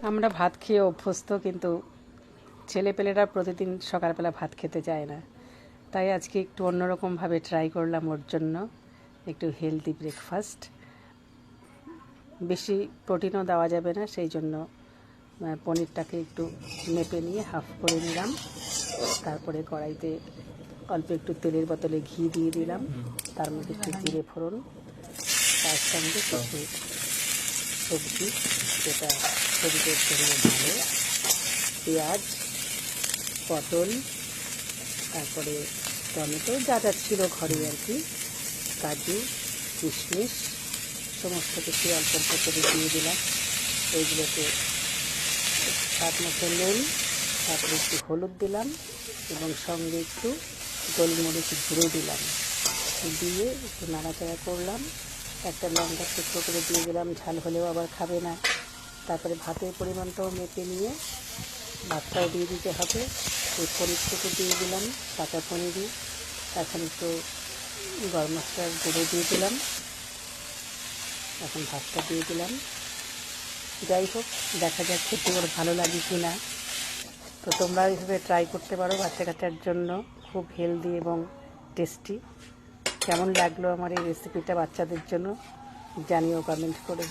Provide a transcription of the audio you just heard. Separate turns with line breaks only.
আমরা ভাত খেয়ে অভ্যস্ত, কিন্তু ছেলেপেলেরা প্রতিদিন সকালবেলা ভাত খেতে চায় না। তাই আজকে একটু অন্যরকমভাবে ট্রাই করলাম ওর জন্য একটু হেলদি ব্রেকফাস্ট। বেশি প্রোটিনও দেওয়া যাবে না, সেই জন্য পনিরটাকে একটু মেপে নিয়ে হাফ করে নিলাম। তারপরে কড়াইতে অল্প একটু তেলের বোতলে ঘি দিয়ে দিলাম, তার মধ্যে একটু জিরে ফোড়ন, তার সঙ্গে কিছু সবজি, যেটা শরীরের জন্য ভালো, পেঁয়াজ, পটল, তারপরে টমেটো, যা যা ছিল ঘরে আর কি, কাজু, কিশমিশ, সমস্ত কিছু অল্প অল্প করে দিয়ে দিলাম। এইগুলোকে স্বাদ মতো নুন, তারপরে একটু হলুদ দিলাম এবং সঙ্গে একটু গোলমরিচ গুঁড়ো দিলাম, দিয়ে একটু নাড়াচাড়া করলাম। একটা লঙ্কা টুকরো করে দিয়ে দিলাম, ঝাল হলেও আবার খাবে না। তারপরে ভাতের পরিমাণটাও মেপে নিয়ে ভাতটাও দিয়ে দিতে হবে। এই পনিরটুকু দিয়ে দিলাম, কাঁচা পনিরই, এখন একটু গরম মশলার গুঁড়ো দিয়ে দিলাম, এখন ভাতটা দিয়ে দিলাম। যাই হোক, দেখা যাক খেতে ওর ভালো লাগে কি না। তো তোমরা এইভাবে ট্রাই করতে পারো বাচ্চা কাচ্চার জন্য, খুব হেলদি এবং টেস্টি। কেমন লাগলো আমার এই রেসিপিটা বাচ্চাদের জন্য জানিও কমেন্ট করে।